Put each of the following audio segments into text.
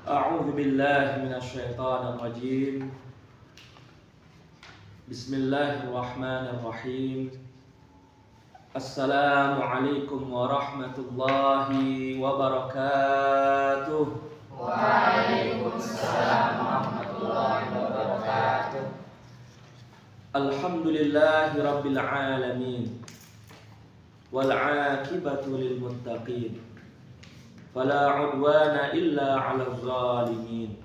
A'udzu billahi minasyaitonir rajim. Bismillahirrahmanirrahim. Assalamualaikum warahmatullahi wabarakatuh. Waalaikumsalam warahmatullahi wabarakatuh. Alhamdulillahi rabbil alamin. Wal 'aqibatu lil muttaqin. Fala 'udwana illa 'alal zalimin.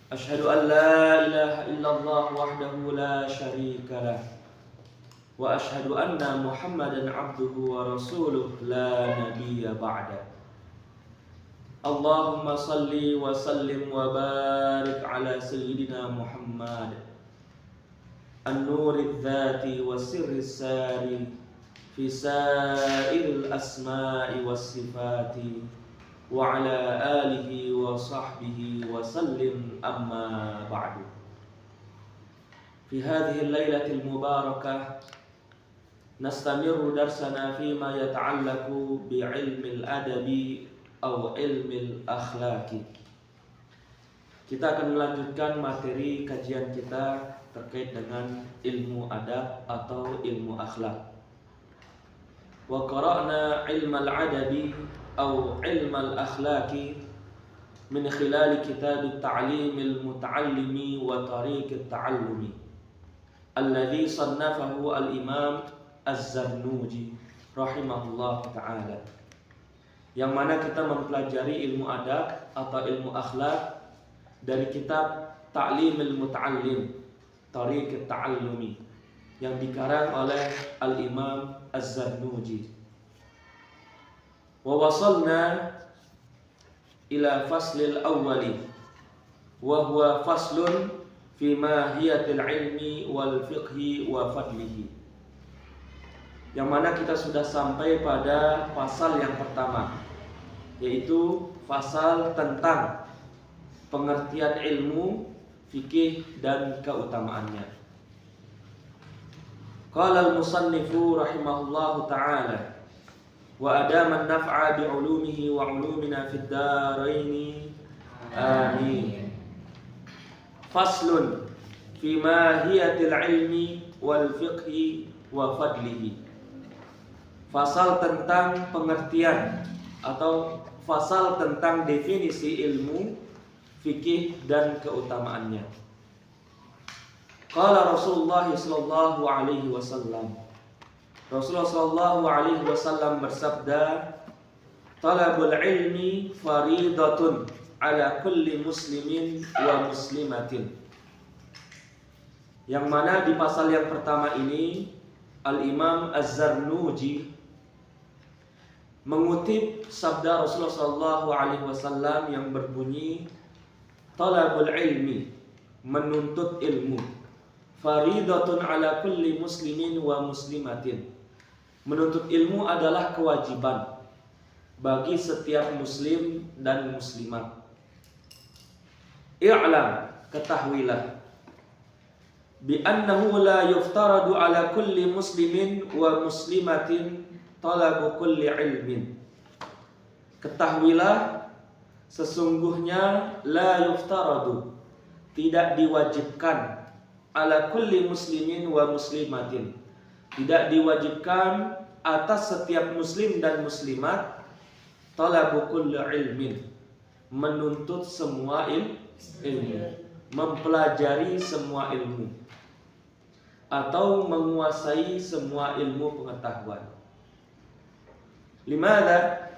Asyhadu an la ilaha illallah wahdahu la syarika lah. Wa asyhadu anna Muhammadan 'abduhu wa rasuluh la nabiyya ba'da. Allahumma salli wa sallim wa barik ala sayyidina Muhammad an-nuril dzati wa sirris sari fi sa'iril asma'i was sifati wa ala alihi wa sahbihi wa sallim amma ba'du. Fi hadhihi al-lailatil mubarakah nastamirru darsana fima yata'allaqu bi ilmil adabi aw ilmil akhlaqi. Kita akan melanjutkan materi kajian kita terkait dengan ilmu adab atau ilmu akhlak. Wa qara'na ilmal adabi aw ilmal akhlaqi min khilal kitab at-ta'limil muta'allimi wa tariq at-ta'allumi alladhi sannafahu al-imam Az-Zarnuji rahimahullah ta'ala, yang mana kita mempelajari ilmu adab atau ilmu akhlak dari kitab Ta'limil Muta'allim Tariq at-Ta'allumi yang dikarang oleh al-imam Az-Zarnuji. Wa wasalna ila faslil awwali wa huwa faslun fi mahiyatil ilmi wal fiqhi wa fadlihi, yang mana kita sudah sampai pada pasal yang pertama, yaitu pasal tentang pengertian ilmu, fikih dan keutamaannya. Qala al-musannifu rahimahullahu ta'ala wa adama an-naf'a bi'ulumihi wa 'ulumina fid daraini amin. Faslun fi mahiyatil ilmi wal fiqhi wa fadlihi. Fasal tentang pengertian atau fasal tentang definisi ilmu, fikih dan keutamaannya. Qala Rasulullah sallallahu alaihi wasallam. Rasulullah sallallahu alaihi wasallam bersabda, "Talabul ilmi faridatun ala kulli muslimin wa muslimatin." Yang mana di pasal yang pertama ini Al-Imam Az-Zarnuji mengutip sabda Rasulullah sallallahu alaihi wasallam yang berbunyi, "Talabul ilmi," menuntut ilmu, "faridatun ala kulli muslimin wa muslimatin." Menuntut ilmu adalah kewajiban bagi setiap muslim dan muslimat. I'lam, ketahuilah, bi annahu la yuftaradu ala kulli muslimin wa muslimatin talabu kulli ilmin. Ketahuilah, sesungguhnya la yuftaradu, tidak diwajibkan, ala kulli muslimin wa muslimatin, tidak diwajibkan atas setiap muslim dan muslimat, talabu kulli ilmin, menuntut semua ilmu, mempelajari semua ilmu, atau menguasai semua ilmu pengetahuan. Limadha?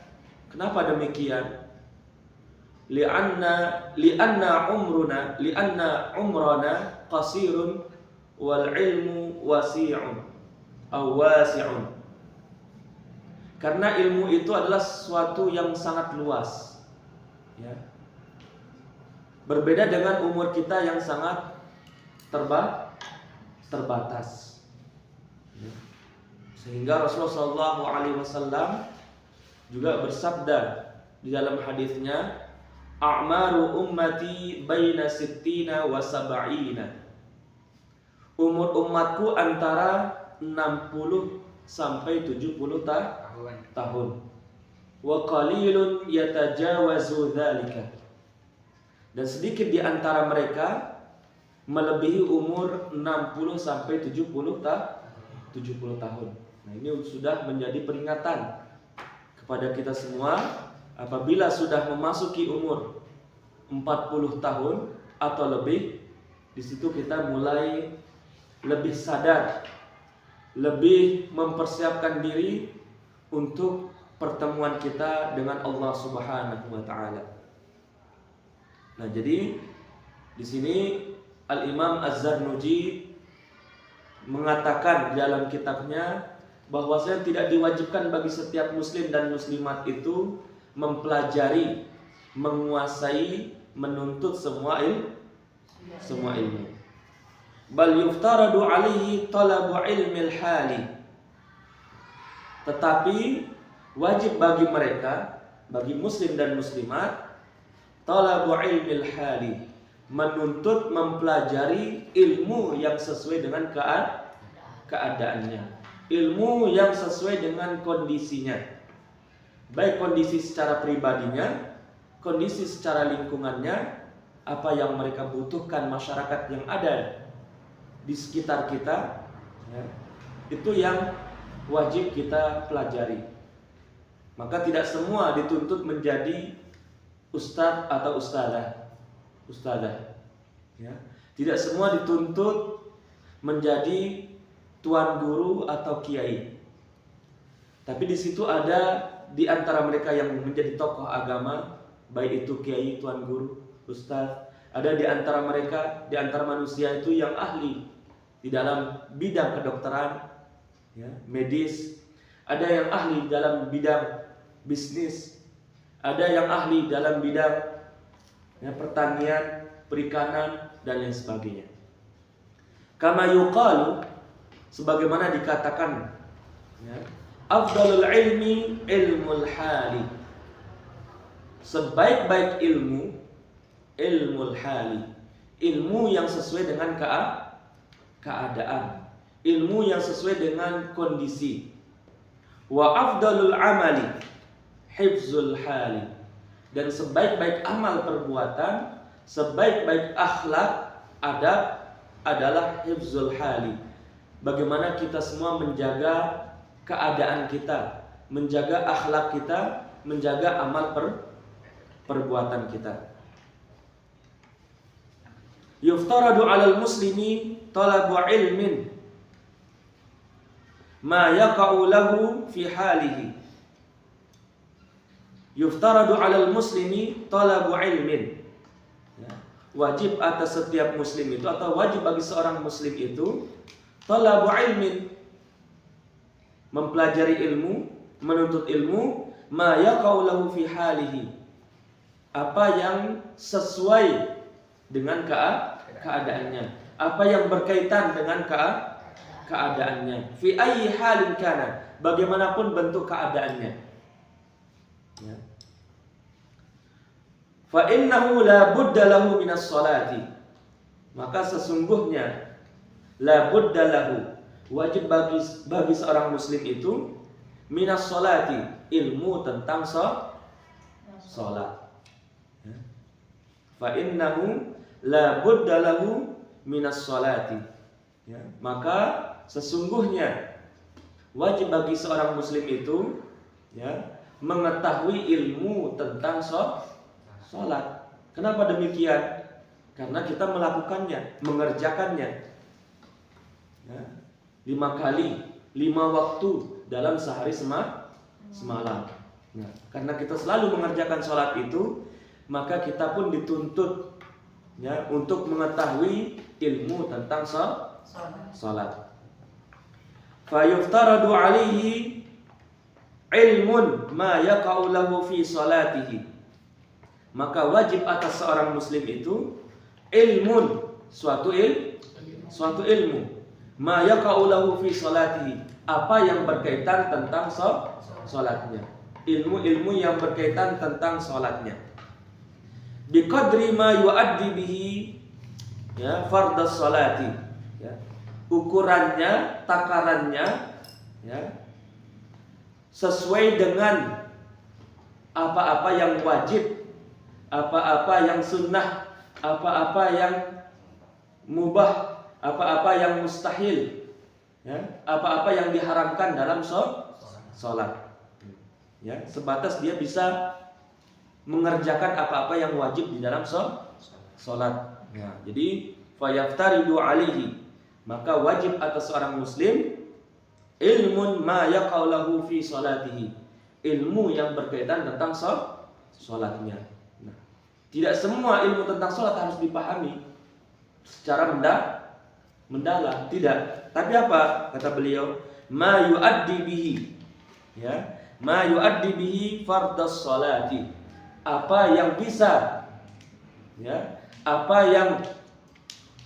Kenapa demikian? Lianna umrana qasirun wal ilmu wasi'un aw wasi'un. Karena ilmu itu adalah sesuatu yang sangat luas, ya. Berbeda dengan umur kita yang sangat terbatas. Sehingga Rasulullah SAW juga bersabda di dalam hadisnya, "A'maru ummati baina sittina wa sab'ina." Umur umatku antara 60 sampai 70 tahun. Wa qalilun yatajawazu dzalika. Dan sedikit di antara mereka melebihi umur 60 sampai 70 tahun. Nah, ini sudah menjadi peringatan kepada kita semua, apabila sudah memasuki umur 40 tahun atau lebih, di situ kita mulai lebih sadar, lebih mempersiapkan diri untuk pertemuan kita dengan Allah Subhanahu wa taala. Nah, jadi di sini Al-Imam Az-Zarnuji mengatakan dalam kitabnya bahwasanya tidak diwajibkan bagi setiap muslim dan muslimat itu mempelajari, menguasai, menuntut semua ilmu. Bal yuftaradu alaihi talabu ilmil hali. Tetapi wajib bagi mereka, bagi muslim dan muslimat, talabu ilmil hali, menuntut, mempelajari ilmu yang sesuai dengan keadaannya, ilmu yang sesuai dengan kondisinya, baik kondisi secara pribadinya, kondisi secara lingkungannya, apa yang mereka butuhkan masyarakat yang ada di sekitar kita, ya, itu yang wajib kita pelajari. Maka tidak semua dituntut menjadi ustadz atau ustadzah, ya. Tidak semua dituntut menjadi tuan guru atau kiai. Tapi di situ ada di antara mereka yang menjadi tokoh agama, baik itu kiai, tuan guru, ustadz. Ada di antara mereka, di antara manusia itu yang ahli di dalam bidang kedokteran, ya, medis. Ada yang ahli dalam bidang bisnis. Ada yang ahli dalam bidang, ya, pertanian, perikanan, dan lain sebagainya. Kama yuqalu, sebagaimana dikatakan, ya, afdalul ilmi ilmul hali. Sebaik-baik ilmu, ilmul hali, ilmu yang sesuai dengan keadaan, ilmu yang sesuai dengan kondisi. Wa afdalul amali hifzul hali, dan sebaik-baik amal perbuatan, sebaik-baik akhlak, adab adalah hifzul hali. Bagaimana kita semua menjaga keadaan kita, menjaga akhlak kita, menjaga amal perbuatan kita. Yuftaradu 'alal muslimi talabu ilmin ma yaqa'u lahu fi halihi. Yuftaradu 'alal muslimi talabu ilmin. Ya, wajib atas setiap muslim itu, atau wajib bagi seorang muslim itu, talabu ilmin, mempelajari ilmu, menuntut ilmu, ma yaqa'u lahu fi halihi, apa yang sesuai dengan keadaannya, apa yang berkaitan dengan keadaannya, fi ayyi halin kana, bagaimanapun bentuk keadaannya, ya. Fa innahu la budda lahu minas sholati, maka sesungguhnya la budda lahu, wajib bagi seorang muslim itu, minas sholati, ilmu tentang sholat. Fa innahu la budda lahu minas sholati, ya, maka sesungguhnya wajib bagi seorang muslim itu, ya, mengetahui ilmu tentang sholat. Kenapa demikian? Karena kita melakukannya, mengerjakannya, ya, 5 kali, 5 waktu dalam sehari semalam. Nah, karena kita selalu mengerjakan sholat itu, maka kita pun dituntut, ya, untuk mengetahui ilmu tentang salat. Fa yuftaradu alaihi ilmun ma yaqa'u lahu fi salatihi, maka wajib atas seorang muslim itu ilmun, suatu ilmu, ma yaqa'u lahu fi salatihi, apa yang berkaitan tentang salatnya, ilmu-ilmu yang berkaitan tentang salatnya. Biqadri ma yuaddi bihi, ya, fardhas salati, ya, ukurannya, takarannya, ya, sesuai dengan apa-apa yang wajib, apa-apa yang sunnah, apa-apa yang mubah, apa-apa yang mustahil, ya, apa-apa yang diharamkan dalam sholat. Ya, sebatas dia bisa mengerjakan apa-apa yang wajib di dalam sholat. Ya, jadi fayaftaridu alaihi, maka wajib atas seorang muslim ilmun ma yaqaulahu fi sholatihi, ilmu yang berkaitan tentang sholatnya. Nah, tidak semua ilmu tentang sholat harus dipahami secara mendalam, tidak. Tapi apa kata beliau? Ma yuaddi bihi, ya, ma yuaddi bihi fardhas sholati, apa yang bisa, ya, apa yang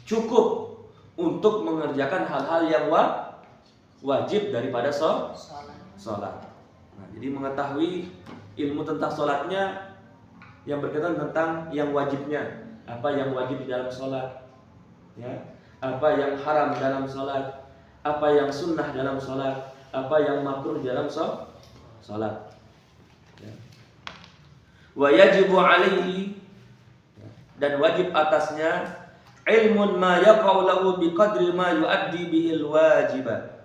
cukup untuk mengerjakan hal-hal yang wajib daripada sholat. Nah, jadi mengetahui ilmu tentang sholatnya yang berkaitan tentang yang wajibnya, apa yang wajib di dalam sholat, ya, apa yang haram dalam sholat, apa yang sunnah dalam sholat, apa yang makruh dalam sholat. Ya. Wa yajibu alaihi, dan wajib atasnya ilmun ma yaqau lahu biqadri ma yuaddi bihil wajiba.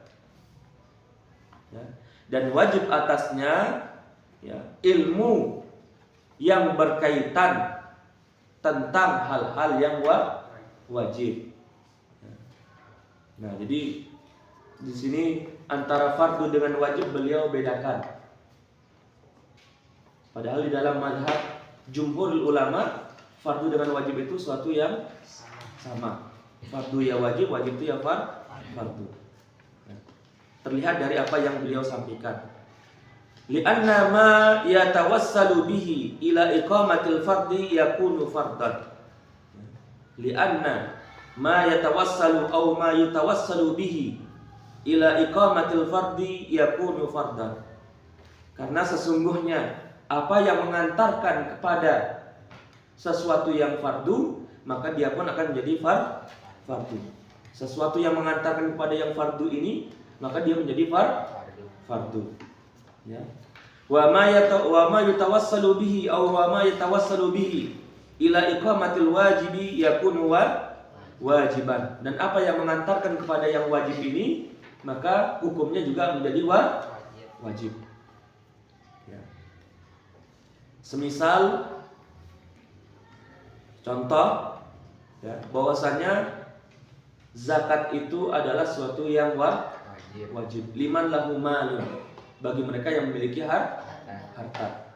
Ya. Dan wajib atasnya, ya, ilmu yang berkaitan tentang hal-hal yang wajib. Nah, jadi di sini antara fardu dengan wajib beliau bedakan. Padahal di dalam mazhab jumhur ulama, fardu dengan wajib itu suatu yang sama. Fardu ya wajib, wajib itu ya fardu. Nah, terlihat dari apa yang beliau sampaikan. Li'anna ma yatawassalu bihi ila iqamatil fardi yakunu fardan. Li'anna ma yatawassalu aw ma yatawassalu bihi ila iqamatil fardi yakunu fardan. Karena sesungguhnya apa yang mengantarkan kepada sesuatu yang fardu, maka dia pun akan menjadi fardu. Sesuatu yang mengantarkan kepada yang fardu ini, maka dia menjadi fardu. Ya. Wa ma yatawassalu bihi aw wa ma yatawassalu bihi ila iqamatil wajibi yakunu wajiban. Dan apa yang mengantarkan kepada yang wajib ini, maka hukumnya juga menjadi wajib. Ya. Semisal contoh, ya, bahwasanya zakat itu adalah suatu yang wajib. Liman lahu malun, bagi mereka yang memiliki harta.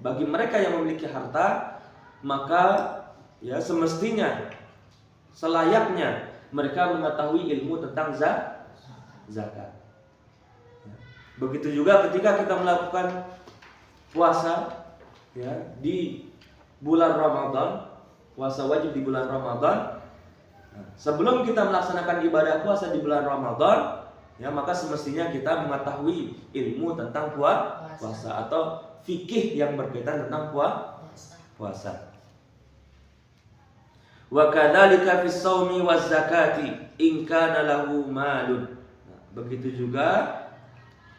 Bagi mereka yang memiliki harta, maka ya semestinya selayaknya mereka mengetahui ilmu tentang zakat. Begitu juga ketika kita melakukan puasa, ya, di bulan Ramadan, puasa wajib di bulan Ramadan. Nah, sebelum kita melaksanakan ibadah puasa di bulan Ramadan, ya, maka semestinya kita mengetahui ilmu tentang puasa atau fikih yang berkaitan tentang puasa. Wa kadzalika fis shaumi waz zakati in kana lahu malun. Nah, begitu juga,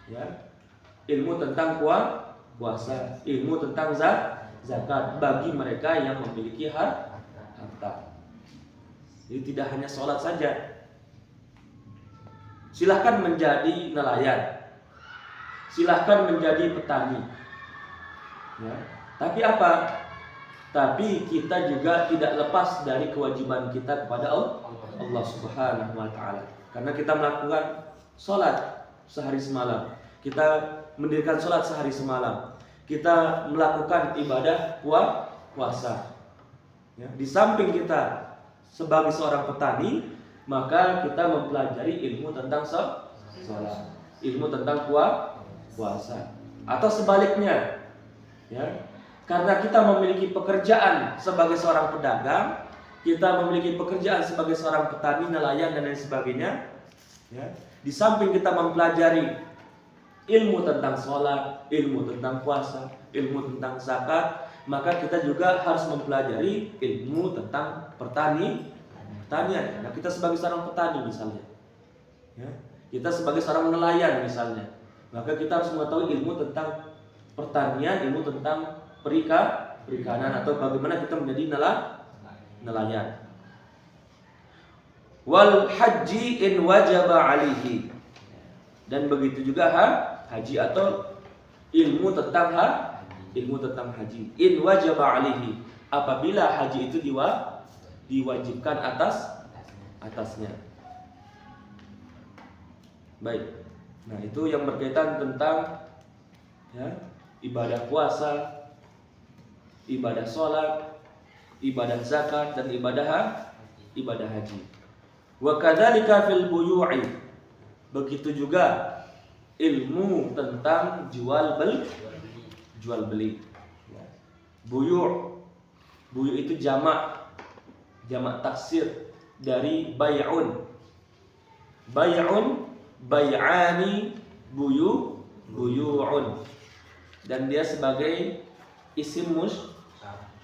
ya, ilmu tentang puasa, ilmu tentang zakat bagi mereka yang memiliki harta. Jadi tidak hanya sholat saja. Silahkan menjadi nelayan, silahkan menjadi petani, ya. Tapi apa? Tapi kita juga tidak lepas dari kewajiban kita kepada Allah Subhanahu wa ta'ala. Karena kita melakukan sholat sehari semalam, kita mendirikan sholat sehari semalam, kita melakukan ibadah puasa, ya. Di samping kita sebagai seorang petani, maka kita mempelajari ilmu tentang sholat, ilmu tentang puasa. Atau sebaliknya, ya, karena kita memiliki pekerjaan sebagai seorang pedagang, kita memiliki pekerjaan sebagai seorang petani, nelayan, dan lain sebagainya, ya. Di samping kita mempelajari ilmu tentang sholat, ilmu tentang puasa, ilmu tentang zakat, maka kita juga harus mempelajari ilmu tentang pertanian. Nah, kita sebagai seorang petani misalnya, ya, kita sebagai seorang nelayan misalnya, maka kita harus mengetahui ilmu tentang pertanian, ilmu tentang perikanan atau bagaimana kita menjadi nelayan. Wal haji in wajaba alihi, dan begitu juga haji atau ilmu tentang haji. In wajaba alihi, apabila haji itu diwajibkan atasnya. Baik. Nah, itu yang berkaitan tentang ibadah puasa, ibadah sholat, ibadah zakat, dan ibadah haji. Wa kadzalika fil buyu'i, begitu juga ilmu tentang jual beli. Buyu itu jamak taksir dari bay'un, bay'ani, buyu'un, dan dia sebagai isim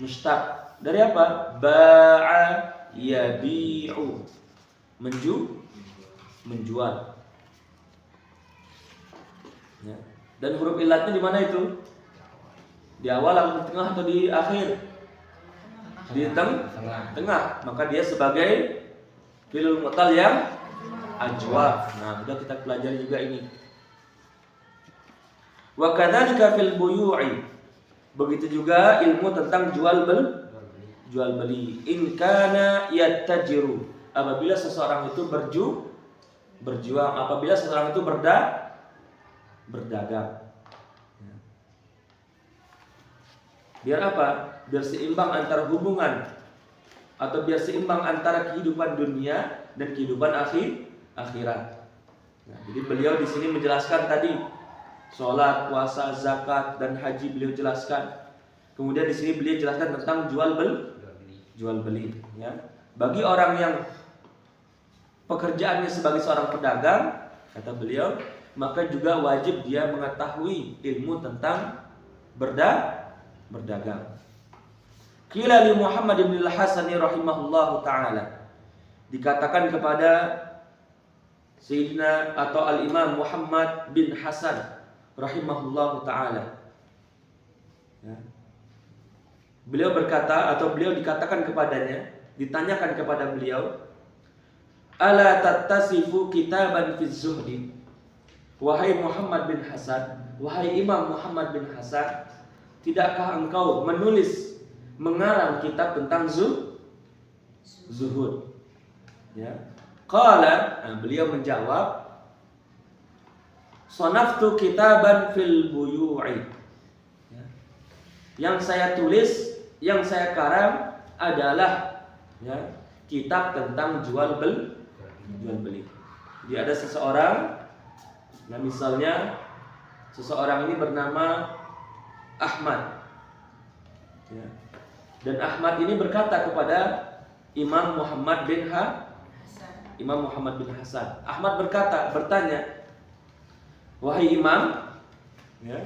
mustaq dari apa? Ba'a yabi'u, menjual. Ya. Dan huruf ilatnya di mana itu? Di awal, atau di tengah, atau di akhir? Di tengah. Maka dia sebagai fi'il mu'tal yang ajwaf. Nah, sudah kita pelajari juga ini. Wa kadzalika fil buyu'i, begitu juga ilmu tentang jual beli. In kana yattajiru, apabila seseorang itu berjuang, apabila seseorang itu berdagang. Biar apa? Biar seimbang antara hubungan, atau biar seimbang antara kehidupan dunia dan kehidupan akhirat. Nah, jadi beliau di sini menjelaskan tadi sholat, puasa, zakat, dan haji beliau jelaskan. Kemudian di sini beliau jelaskan tentang jual beli. Ya. Bagi orang yang pekerjaannya sebagai seorang pedagang, kata beliau, maka juga wajib dia mengetahui ilmu tentang berdagang. Qila li Muhammad bin al-Hasan rahimahullahu taala, dikatakan kepada Sayyidina atau Al-Imam Muhammad bin Hasan rahimahullahu taala. Ya. Beliau berkata, atau beliau dikatakan kepadanya, ditanyakan kepada beliau, ala tattasifu kitaban fi zuhdi, wahai Muhammad bin Hasan, wahai Imam Muhammad bin Hasan, tidakkah engkau mengarang kitab tentang zuhud? Ya. Qala, beliau menjawab, sanaftu kitaban fil buyu'i. Ya. Yang saya tulis, yang saya karang adalah kitab tentang jual beli. Jadi ada seseorang, nah misalnya seseorang ini bernama Ahmad, ya. Dan Ahmad ini berkata kepada Imam Muhammad bin Hasan. Ahmad bertanya, wahai Imam, ya,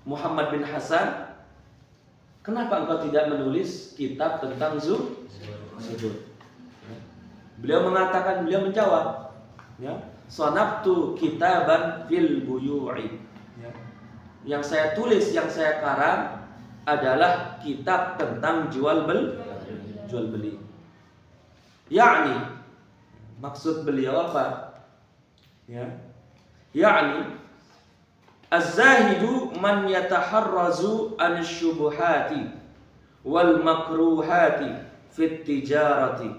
Muhammad bin Hasan, kenapa engkau tidak menulis kitab tentang zuhud? Ya. Beliau menjawab, ya, sanabtu kitaban fil buyu'i. Ya. Yang saya tulis, yang saya karang adalah kitab tentang jual beli. Yakni, maksud beliau apa? Ya. Yakni az-zahidu man yataharrazu an-syubuhati wal makruhati fit tijarati.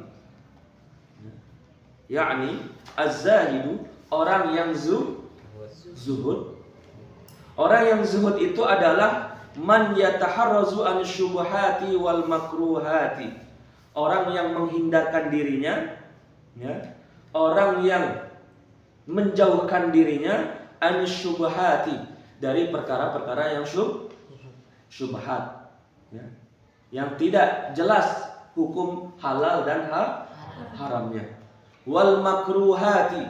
Yakni az-zahidu, orang yang zuhud. Orang yang zuhud itu adalah man yataharrazu an-syubuhati wal makruhati. Orang yang menghindarkan dirinya, ya. Orang yang menjauhkan dirinya an-syubuhati, dari perkara-perkara yang syubhat, ya. Yang tidak jelas hukum halal dan haramnya. Wal makruhati,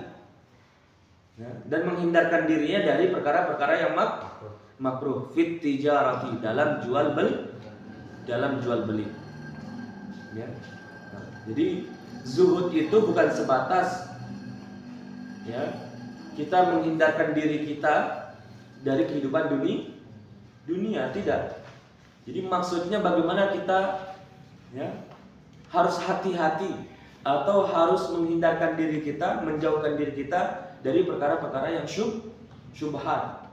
ya. Dan menghindarkan dirinya dari perkara-perkara yang makruh fit tijarati, dalam jual beli. Ya. Nah, jadi zuhud itu bukan sebatas, ya, kita menghindarkan diri kita dari kehidupan dunia, tidak. Jadi maksudnya bagaimana kita ya harus hati-hati atau harus menghindarkan diri kita, menjauhkan diri kita dari perkara-perkara yang syubhat.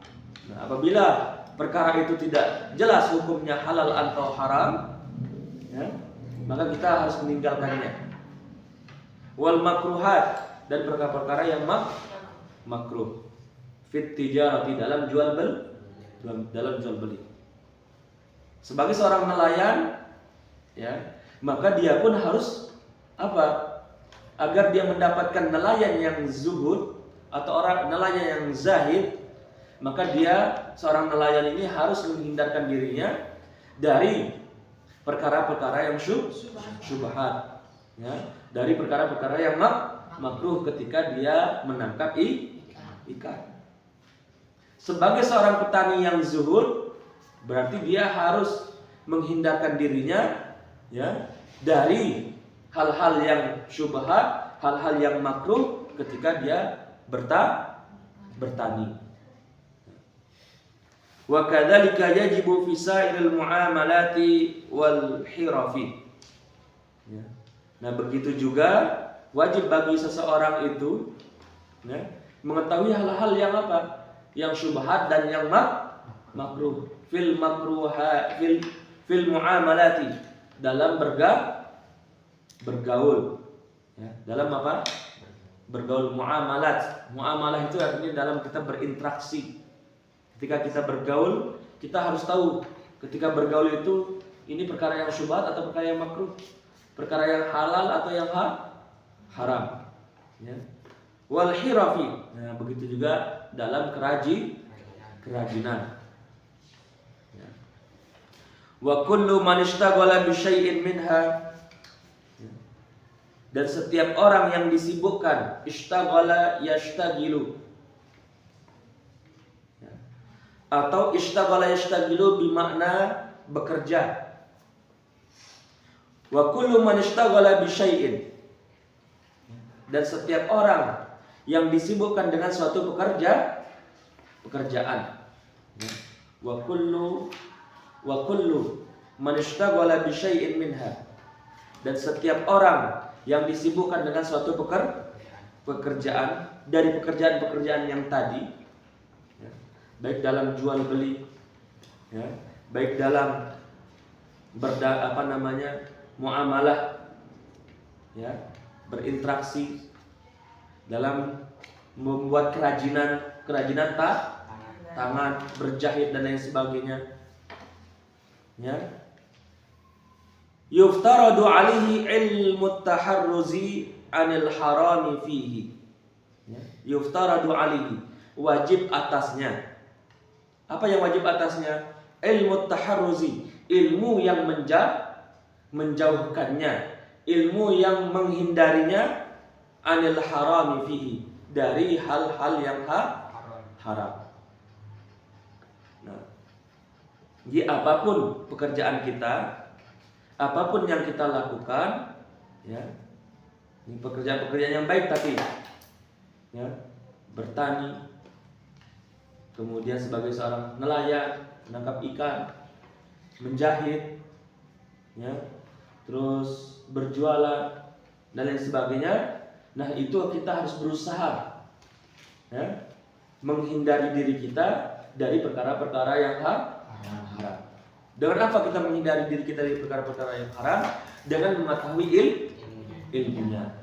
Nah, apabila perkara itu tidak jelas hukumnya halal atau haram, ya, maka kita harus meninggalkannya. Wal makruhat, dan perkara-perkara yang makruh. Fit tijarati, dalam jual beli. Sebagai seorang nelayan, ya, maka dia pun harus apa? Agar dia mendapatkan nelayan yang zuhud atau orang nelayan yang zahid, maka dia seorang nelayan ini harus menghindarkan dirinya dari perkara-perkara yang syubhat, ya, dari perkara-perkara yang makruh ketika dia menangkap ikan. Sebagai seorang petani yang zuhud, berarti dia harus menghindarkan dirinya, ya, dari hal-hal yang syubhat, hal-hal yang makruh ketika dia bertani. Wa kadzalika yajibu fi sa'iril muamalati wal hirafi. Ya. Nah, begitu juga wajib bagi seseorang itu, ya, mengetahui hal-hal yang apa? Yang syubhat dan yang makruh. Fil muamalati, dalam bergaul. Ya, dalam apa? Bergaul, muamalat. Muamalah itu artinya dalam kita berinteraksi. Ketika kita bergaul, kita harus tahu ketika bergaul itu ini perkara yang syubhat atau perkara yang makruh, perkara yang halal atau yang haram. Ya. Wal hirafi, nah, begitu juga dalam kerajinan. Ya. Wa kullu man ishtaghala bi syai'in minha, dan setiap orang yang disibukkan, ishtaghala yashtagilu, ya, atau ishtaghala yashtagilu bermakna bekerja. Wa kullu man ishtaghala bi syai'in, dan setiap orang yang disibukkan dengan suatu pekerjaan. Wa kullu man ishtaghala bi syai'in minha, dan setiap orang yang disibukkan dengan suatu pekerjaan dari pekerjaan-pekerjaan yang tadi, ya, baik dalam jual beli, ya, baik dalam muamalah, ya, berinteraksi, dalam membuat kerajinan tangan, berjahit dan lain sebagainya, ya. Yuftaradu alaihi ilmu taharruzi anil harami fihi, ya. Yuftaradu alaihi, wajib atasnya. Apa yang wajib atasnya? Ilmu taharruzi, ilmu yang menjauhkannya, ilmu yang menghindarinya, anil harami fihi, dari hal-hal yang haram. Nah, jadi apapun pekerjaan kita, apapun yang kita lakukan, ya, ini pekerjaan-pekerjaan yang baik tapi, ya, bertani, kemudian sebagai seorang nelayan menangkap ikan, menjahit, ya, terus berjualan dan lain sebagainya. Nah, itu kita harus berusaha, ya, menghindari diri kita dari perkara-perkara yang haram. Dengan apa kita menghindari diri kita dari perkara-perkara yang haram? Dengan mengetahui ilmunya.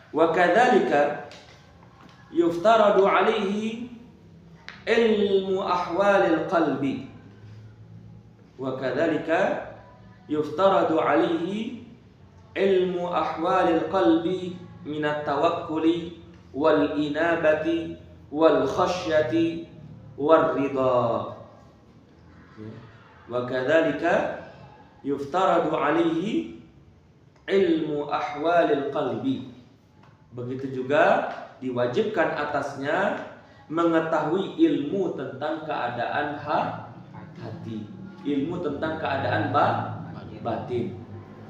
Wa kadzalika yuftaradu alaihi ilmu ahwalil qalbi. Wa kadzalika yuftaradu alaihi ilmu ahwalil qalbi minat tawakkuli wal inabati wal khasyati war ridha. Wa kadzalika yuftaradu alaihi ilmu ahwalil qalbi. Begitu juga diwajibkan atasnya mengetahui ilmu tentang keadaan hati, ilmu tentang keadaan batin.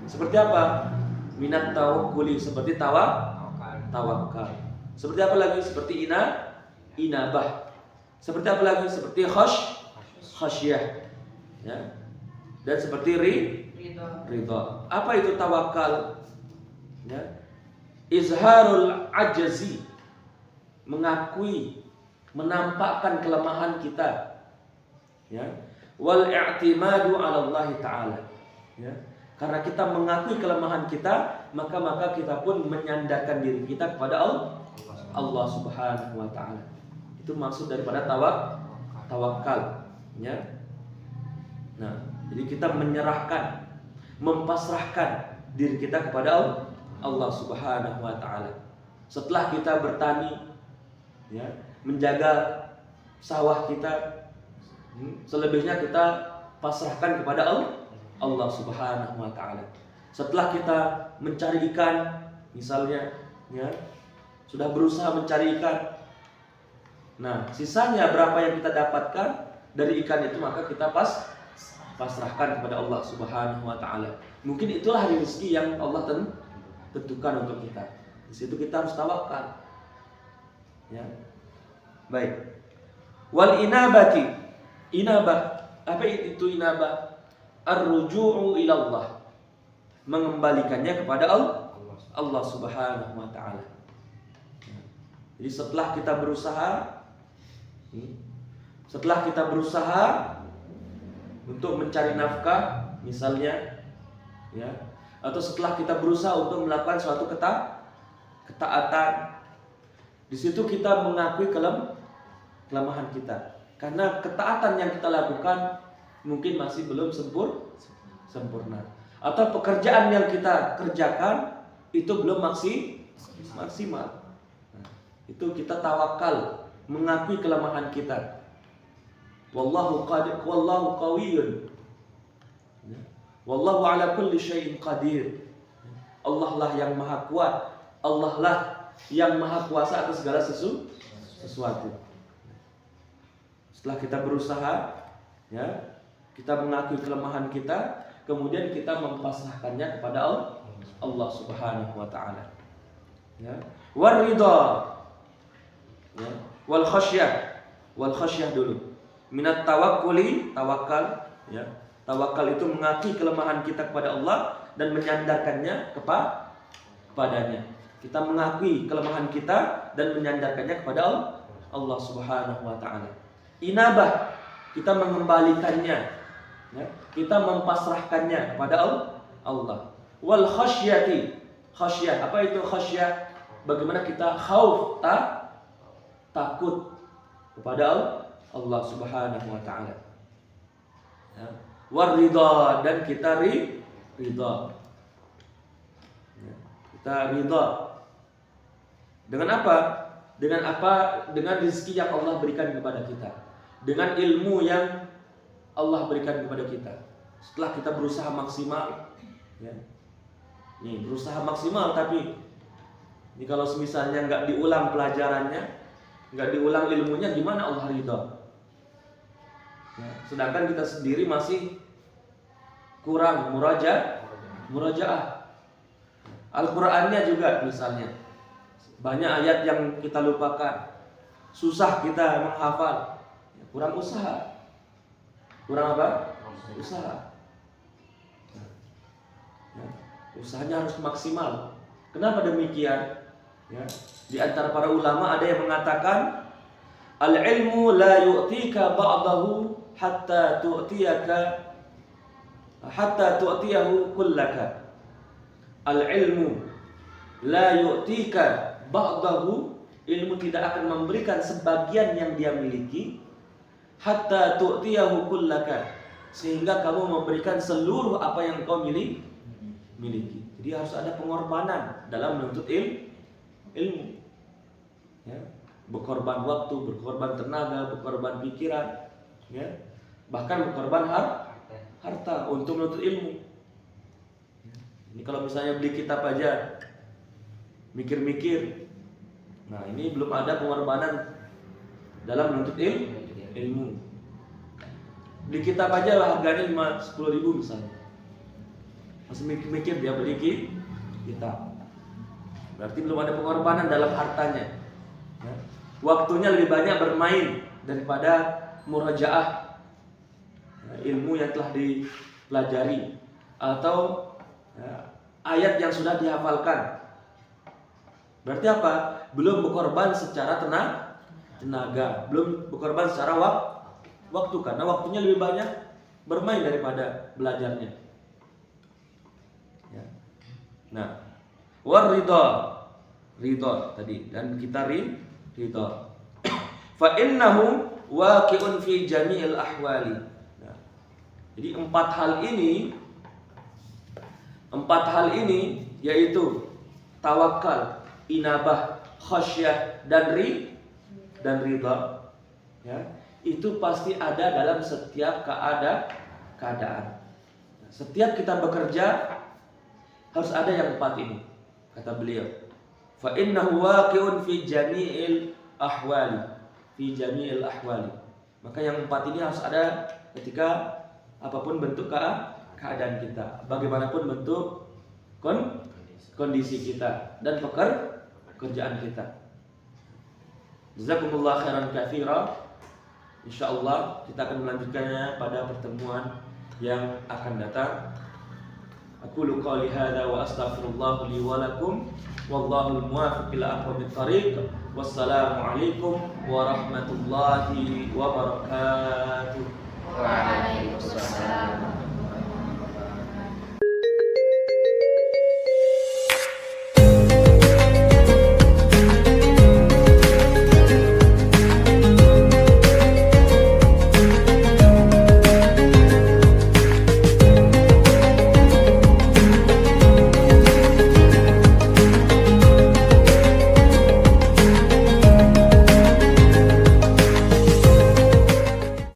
Seperti apa? Minat tawakkuli, seperti tawakal. Seperti apa lagi? Seperti inabah. Seperti apa lagi? Seperti khasyah. Ya. Dan seperti ridha. Apa itu tawakal? Ya. Izharul ajzi, mengakui, menampakkan kelemahan kita. Ya. Wal i'timadu 'ala Allah taala. Ya. Karena kita mengakui kelemahan kita, maka kita pun menyandarkan diri kita kepada Allah Subhanahu wa taala. Itu maksud daripada tawakal, ya. Nah, jadi kita menyerahkan, mempasrahkan diri kita kepada Allah Subhanahu wa taala. Setelah kita bertani, ya, menjaga sawah kita, selebihnya kita pasrahkan kepada Allah Subhanahu wa taala. Setelah kita mencari ikan, misalnya, ya, sudah berusaha mencari ikan. Nah, sisanya berapa yang kita dapatkan dari ikan itu, maka kita pasrahkan kepada Allah Subhanahu wa taala. Mungkin itulah rezeki yang Allah tentukan untuk kita. Di situ kita harus tawakal. Ya. Baik. Wal inabati. Inabah. Apa itu inabah? Ar-ruju'u ila Allah. Mengembalikannya kepada Allah Subhanahu wa taala. Jadi setelah kita berusaha untuk mencari nafkah, misalnya, ya, atau setelah kita berusaha untuk melakukan suatu ketaatan, di situ kita mengakui kelemahan kita. Karena ketaatan yang kita lakukan mungkin masih belum sempurna, atau pekerjaan yang kita kerjakan itu belum maksimal. Nah, itu kita tawakal, mengakui kelemahan kita. Wallahu qawiyyun. Wallahu ala kulli syai'in qadir. Allah lah yang maha kuat. Allah lah yang maha kuasa atas segala sesuatu. Setelah kita berusaha, ya, kita mengakui kelemahan kita, kemudian kita mempasrahkannya kepada Allah Subhanahu wa taala. Ya. War ridha. Ya. Wal khasyah dulu. Minat tawakkuli, tawakal, ya. Tawakal itu mengakui kelemahan kita kepada Allah dan menyandarkannya kepadanya. Kita mengakui kelemahan kita dan menyandarkannya kepada Allah Subhanahu wa taala. Inabah, kita mengembalikannya, ya. Kita mempasrahkannya kepada Allah. Wal khasyati. Khasyah, apa itu khasyah? Bagaimana kita khauf, takut kepada Allah Subhanahu wa taala. Ya. War ridha, dan kita ridha. Ya. Kita ridha. Dengan apa? Dengan rezeki yang Allah berikan kepada kita. Dengan ilmu yang Allah berikan kepada kita. Setelah kita berusaha maksimal, ya. Nih, berusaha maksimal, tapi ini kalau misalnya nggak diulang pelajarannya, nggak diulang ilmunya, gimana Allah ridha? Ya, sedangkan kita sendiri masih kurang murajaah. Al-Qur'annya juga misalnya banyak ayat yang kita lupakan, susah kita menghafal, ya, kurang usaha. Kurang apa? Usaha. Ya, usahanya harus maksimal. Kenapa demikian? Ya, di antara para ulama ada yang mengatakan, al-ilmu la yu'tika ba'dahu hatta tu'tiyahu kullaka. Al-ilmu la yu'tika ba'dahu, ilmu tidak akan memberikan sebagian yang dia miliki, hatta tu'tiyahu kullaka, sehingga kamu memberikan seluruh apa yang kau miliki. Jadi harus ada pengorbanan dalam menuntut ilmu. Ya. Berkorban waktu, berkorban tenaga, berkorban pikiran, ya. Bahkan berkorban harta untuk menuntut ilmu. Ini kalau misalnya beli kitab aja mikir-mikir, nah ini belum ada pengorbanan dalam menuntut ilmu. Beli kitab aja harganya 10.000 misalnya, masih mikir-mikir dia beli kitab, berarti belum ada pengorbanan dalam hartanya, ya. Waktunya lebih banyak bermain daripada murajaah, ya. ilmu yang telah dipelajari atau ayat yang sudah dihafalkan. Berarti apa? Belum berkorban secara tenaga, belum berkorban secara waktu, karena waktunya lebih banyak bermain daripada belajarnya. Ya. Nah, ridho tadi, dan kita ridho. Fa innahu waqi'un fi jami'il ahwali. Nah, jadi empat hal ini yaitu tawakal, inabah, khasyah dan ridha, ya, itu pasti ada dalam setiap keadaan. Setiap kita bekerja harus ada yang empat ini, kata beliau. Fa innahu waqi'un fi jami'il ahwali, Maka yang empat ini harus ada ketika apapun bentuk keadaan kita, bagaimanapun bentuk kondisi kita dan pekerjaan kita. Jazakumullah khairan katsira. Insyaallah kita akan melanjutkannya pada pertemuan yang akan datang. Aqulu qouli hadza wa astaghfirullah li wa lakum wallahu al-muwaffiq ila aqwamit thariq. Wassalamu alaikum warahmatullahi wabarakatuh.